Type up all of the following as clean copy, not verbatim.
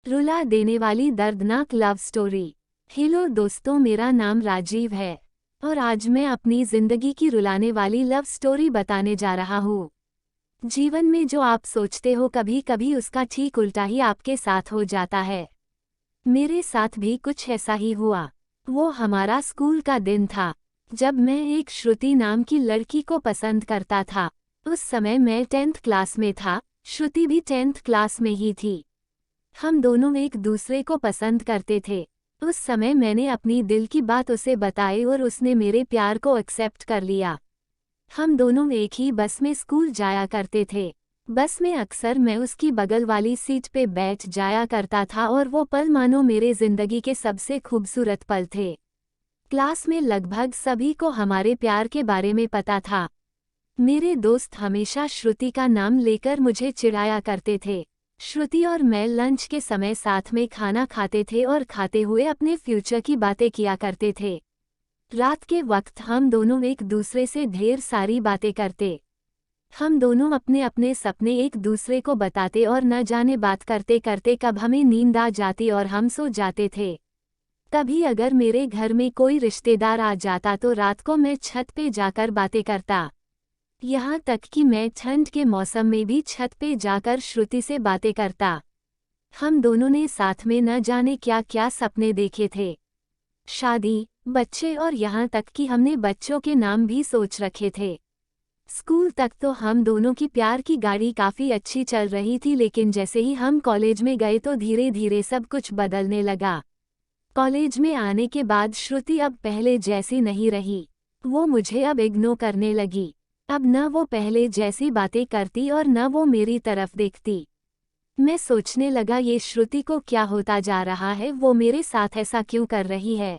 रुला देने वाली दर्दनाक लव स्टोरी। हेलो दोस्तों, मेरा नाम राजीव है और आज मैं अपनी जिंदगी की रुलाने वाली लव स्टोरी बताने जा रहा हूँ। जीवन में जो आप सोचते हो कभी कभी उसका ठीक उल्टा ही आपके साथ हो जाता है। मेरे साथ भी कुछ ऐसा ही हुआ। वो हमारा स्कूल का दिन था जब मैं एक श्रुति नाम की लड़की को पसंद करता था। उस समय मैं 10th क्लास में था, श्रुति भी 10th क्लास में ही थी। हम दोनों एक दूसरे को पसंद करते थे। उस समय मैंने अपनी दिल की बात उसे बताई और उसने मेरे प्यार को एक्सेप्ट कर लिया। हम दोनों एक ही बस में स्कूल जाया करते थे। बस में अक्सर मैं उसकी बगल वाली सीट पे बैठ जाया करता था और वो पल मानो मेरे जिंदगी के सबसे खूबसूरत पल थे। क्लास में लगभग सभी को हमारे प्यार के बारे में पता था। मेरे दोस्त हमेशा श्रुति का नाम लेकर मुझे चिढ़ाया करते थे। श्रुति और मैं लंच के समय साथ में खाना खाते थे और खाते हुए अपने फ्यूचर की बातें किया करते थे। रात के वक्त हम दोनों एक दूसरे से ढेर सारी बातें करते। हम दोनों अपने अपने सपने एक दूसरे को बताते और न जाने बात करते करते कब हमें नींद आ जाती और हम सो जाते थे। कभी अगर मेरे घर में कोई रिश्तेदार आ जाता तो रात को मैं छत पे जाकर बातें करता। यहाँ तक कि मैं ठंड के मौसम में भी छत पे जाकर श्रुति से बातें करता। हम दोनों ने साथ में न जाने क्या क्या सपने देखे थे। शादी, बच्चे और यहाँ तक कि हमने बच्चों के नाम भी सोच रखे थे। स्कूल तक तो हम दोनों की प्यार की गाड़ी काफ़ी अच्छी चल रही थी, लेकिन जैसे ही हम कॉलेज में गए तो धीरे धीरे सब कुछ बदलने लगा। कॉलेज में आने के बाद श्रुति अब पहले जैसी नहीं रही। वो मुझे अब इग्नोर करने लगी। अब न वो पहले जैसी बातें करती और न वो मेरी तरफ देखती। मैं सोचने लगा ये श्रुति को क्या होता जा रहा है, वो मेरे साथ ऐसा क्यों कर रही है।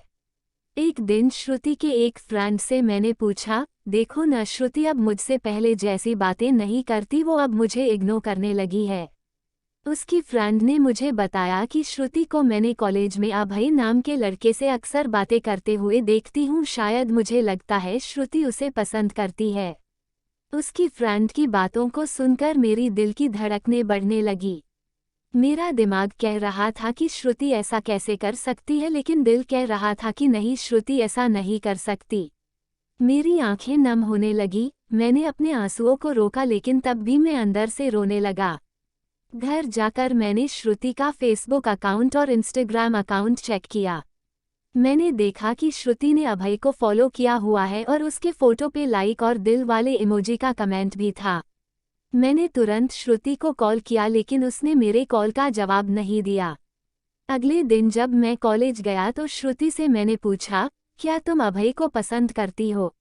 एक दिन श्रुति के एक फ्रेंड से मैंने पूछा, देखो न श्रुति अब मुझसे पहले जैसी बातें नहीं करती, वो अब मुझे इग्नोर करने लगी है। उसकी फ्रेंड ने मुझे बताया कि श्रुति को मैंने कॉलेज में अभय नाम के लड़के से अक्सर बातें करते हुए देखती हूँ। शायद मुझे लगता है श्रुति उसे पसंद करती है। उसकी फ्रेंड की बातों को सुनकर मेरी दिल की धड़कनें बढ़ने लगी। मेरा दिमाग कह रहा था कि श्रुति ऐसा कैसे कर सकती है, लेकिन दिल कह रहा था कि नहीं, श्रुति ऐसा नहीं कर सकती। मेरी आंखें नम होने लगी। मैंने अपने आंसुओं को रोका, लेकिन तब भी मैं अंदर से रोने लगा। घर जाकर मैंने श्रुति का फेसबुक अकाउंट और इंस्टाग्राम अकाउंट चेक किया। मैंने देखा कि श्रुति ने अभय को फॉलो किया हुआ है और उसके फोटो पे लाइक और दिल वाले इमोजी का कमेंट भी था। मैंने तुरंत श्रुति को कॉल किया, लेकिन उसने मेरे कॉल का जवाब नहीं दिया। अगले दिन जब मैं कॉलेज गया तो श्रुति से मैंने पूछा, क्या तुम अभय को पसंद करती हो?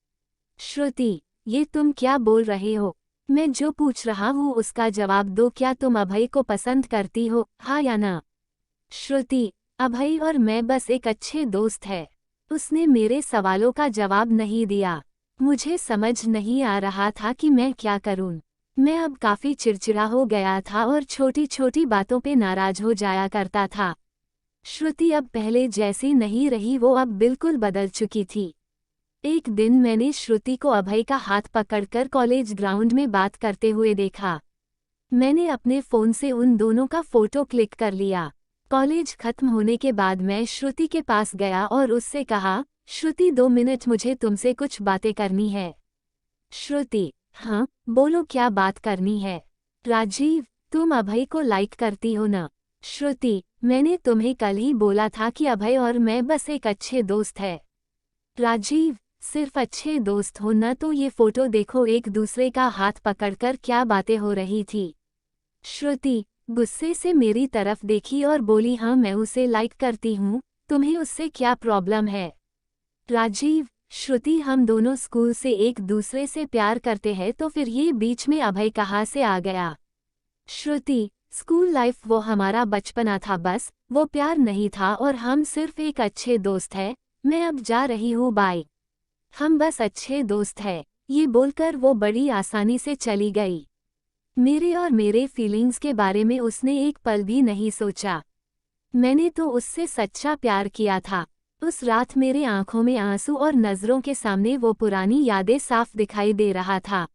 श्रुति, ये तुम क्या बोल रहे हो? मैं जो पूछ रहा हूँ उसका जवाब दो। क्या तुम अभय को पसंद करती हो, हाँ या ना? श्रुति, अभय और मैं बस एक अच्छे दोस्त हैं। उसने मेरे सवालों का जवाब नहीं दिया। मुझे समझ नहीं आ रहा था कि मैं क्या करूं। मैं अब काफ़ी चिड़चिड़ा हो गया था और छोटी छोटी बातों पे नाराज हो जाया करता था। श्रुति अब पहले जैसी नहीं रही, वो अब बिल्कुल बदल चुकी थी। एक दिन मैंने श्रुति को अभय का हाथ पकड़कर कॉलेज ग्राउंड में बात करते हुए देखा। मैंने अपने फ़ोन से उन दोनों का फ़ोटो क्लिक कर लिया। कॉलेज खत्म होने के बाद मैं श्रुति के पास गया और उससे कहा, श्रुति 2 मिनट, मुझे तुमसे कुछ बातें करनी है। श्रुति, हाँ बोलो, क्या बात करनी है? राजीव, तुम अभय को लाइक करती हो ना? श्रुति, मैंने तुम्हें कल ही बोला था कि अभय और मैं बस एक अच्छे दोस्त हैं। राजीव, सिर्फ अच्छे दोस्त हो ना? तो ये फोटो देखो, एक दूसरे का हाथ पकड़कर क्या बातें हो रही थी। श्रुति गुस्से से मेरी तरफ देखी और बोली, हाँ मैं उसे लाइक करती हूँ, तुम्हें उससे क्या प्रॉब्लम है? राजीव, श्रुति, हम दोनों स्कूल से एक दूसरे से प्यार करते हैं, तो फिर ये बीच में अभय कहाँ से आ गया? श्रुति, स्कूल लाइफ वो हमारा बचपना था, बस वो प्यार नहीं था और हम सिर्फ एक अच्छे दोस्त हैं। मैं अब जा रही हूँ, बाय। हम बस अच्छे दोस्त हैं। ये बोलकर वो बड़ी आसानी से चली गई। मेरे और मेरे फीलिंग्स के बारे में उसने एक पल भी नहीं सोचा। मैंने तो उससे सच्चा प्यार किया था। उस रात मेरे आंखों में आंसू और नज़रों के सामने वो पुरानी यादें साफ दिखाई दे रहा था।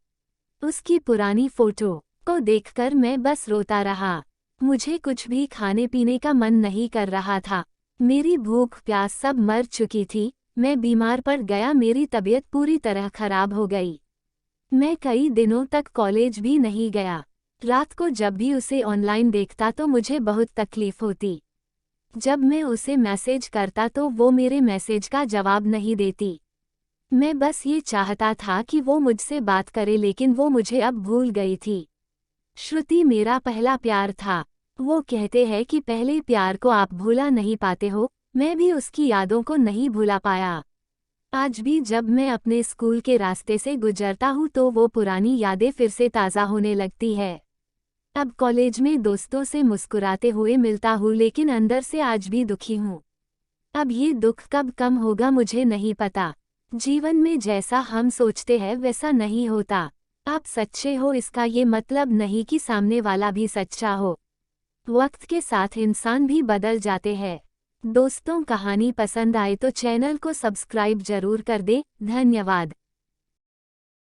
उसकी पुरानी फोटो को देखकर मैं बस रोता रहा। मुझे कुछ भी खाने पीने का मन नहीं कर रहा था। मेरी भूख प्यास सब मर चुकी थी। मैं बीमार पड़ गया, मेरी तबीयत पूरी तरह खराब हो गई। मैं कई दिनों तक कॉलेज भी नहीं गया। रात को जब भी उसे ऑनलाइन देखता तो मुझे बहुत तकलीफ होती। जब मैं उसे मैसेज करता तो वो मेरे मैसेज का जवाब नहीं देती। मैं बस ये चाहता था कि वो मुझसे बात करे, लेकिन वो मुझे अब भूल गई थी। श्रुति मेरा पहला प्यार था। वो कहते हैं कि पहले प्यार को आप भूला नहीं पाते हो। मैं भी उसकी यादों को नहीं भूला पाया। आज भी जब मैं अपने स्कूल के रास्ते से गुजरता हूँ तो वो पुरानी यादें फिर से ताज़ा होने लगती है। अब कॉलेज में दोस्तों से मुस्कुराते हुए मिलता हूँ, लेकिन अंदर से आज भी दुखी हूँ। अब ये दुख कब कम होगा मुझे नहीं पता। जीवन में जैसा हम सोचते हैं वैसा नहीं होता। आप सच्चे हो इसका ये मतलब नहीं कि सामने वाला भी सच्चा हो। वक्त के साथ इंसान भी बदल जाते हैं। दोस्तों, कहानी पसंद आए तो चैनल को सब्सक्राइब जरूर कर दें। धन्यवाद।